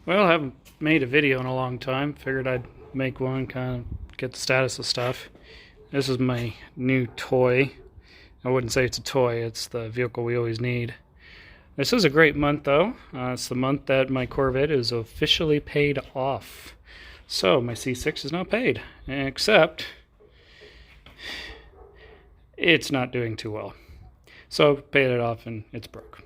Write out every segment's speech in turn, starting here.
Well, I haven't made a video in a long time. Figured I'd make one, kind of get the status of stuff. This is my new toy. I wouldn't say it's a toy, it's the vehicle we always need. This is a great month though. It's the month that my Corvette is officially paid off. So my C6 is now paid, except it's not doing too well. So paid it off and it's broke.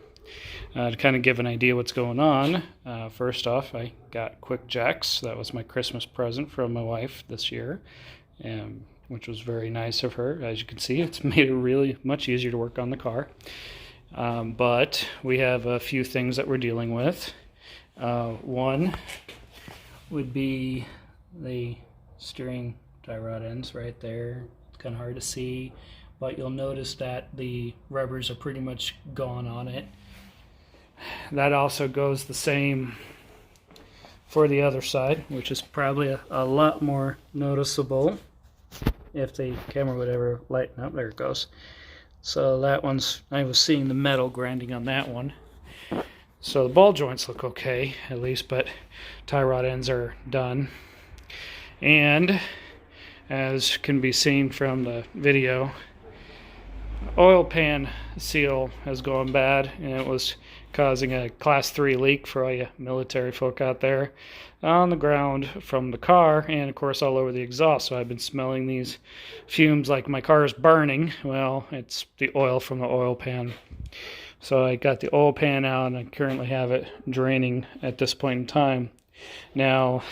To kind of give an idea what's going on, first off, I got quick jacks. That was my Christmas present from my wife this year, which was very nice of her. As you can see, it's made it really much easier to work on the car. But we have a few things that we're dealing with. One would be the steering tie rod ends right there. It's kind of hard to see, but you'll notice that the rubbers are pretty much gone on it. That also goes the same for the other side, which is probably a lot more noticeable if the camera would ever lighten up. There it goes. So that one's, I was seeing the metal grinding on that one. So the ball joints look okay, at least, but tie rod ends are done. And as can be seen from the video, oil pan seal has gone bad, and it was causing a class 3 leak for all you military folk out there on the ground from the car, and of course all over the exhaust. So I've been smelling these fumes like my car is burning. Well, it's the oil from the oil pan. So I got the oil pan out and I currently have it draining at this point in time. Now,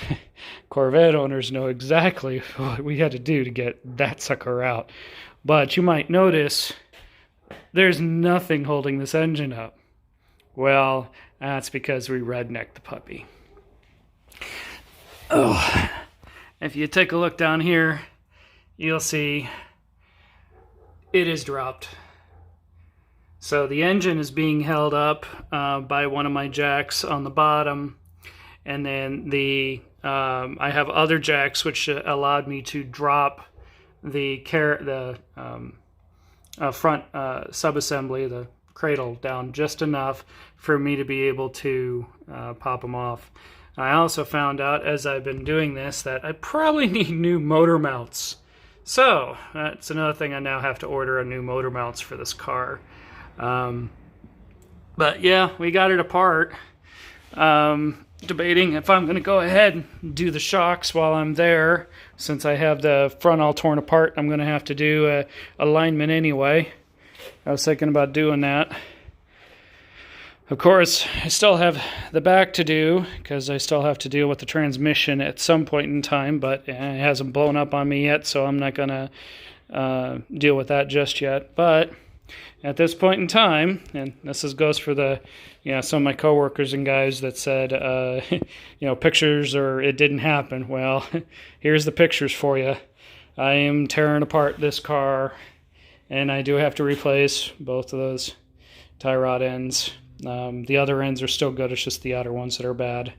Corvette owners know exactly what we had to do to get that sucker out. But you might notice there's nothing holding this engine up. Well, that's because we rednecked the puppy. Oh, if you take a look down here, you'll see it is dropped. So the engine is being held up by one of my jacks on the bottom, and then I have other jacks which allowed me to drop the front subassembly, the cradle, down just enough for me to be able to pop them off. I also found out as I've been doing this that I probably need new motor mounts. So that's another thing. I now have to order a new motor mounts for this car. But yeah, we got it apart. Debating if I'm going to go ahead and do the shocks while I'm there. Since I have the front all torn apart, I'm going to have to do a alignment anyway. I was thinking about doing that. Of course, I still have the back to do because I still have to deal with the transmission at some point in time, but it hasn't blown up on me yet, so I'm not going to deal with that just yet. But at this point in time, and goes for the, some of my coworkers and guys that said, pictures or it didn't happen. Well, here's the pictures for you. I am tearing apart this car, and I do have to replace both of those tie rod ends. The other ends are still good. It's just the outer ones that are bad.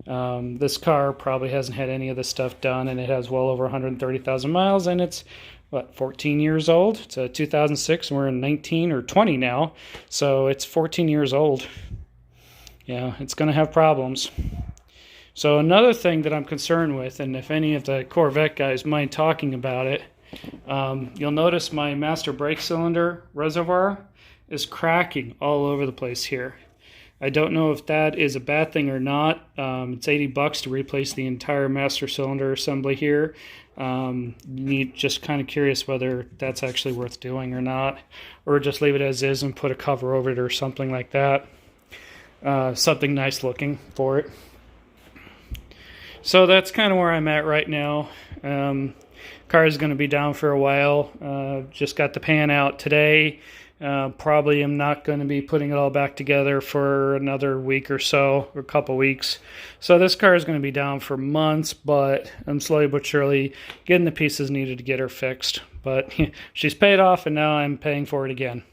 This car probably hasn't had any of this stuff done, and it has well over 130,000 miles, and it's 14 years old. It's a 2006, and we're in 19 or 20 now, so it's 14 years old. Yeah, it's going to have problems. So another thing that I'm concerned with, and if any of the Corvette guys mind talking about it, you'll notice my master brake cylinder reservoir is cracking all over the place here. I don't know if that is a bad thing or not. It's $80 to replace the entire master cylinder assembly here. Just kind of curious whether that's actually worth doing or not, or just leave it as is and put a cover over it or something like that. Something nice looking for it. So that's kind of where I'm at right now. Car is going to be down for a while. Just got the pan out today. Probably am not going to be putting it all back together for another week or so, or a couple weeks. So this car is going to be down for months, but I'm slowly but surely getting the pieces needed to get her fixed. But she's paid off, and now I'm paying for it again.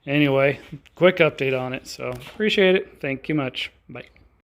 Anyway, quick update on it, so appreciate it. Thank you much.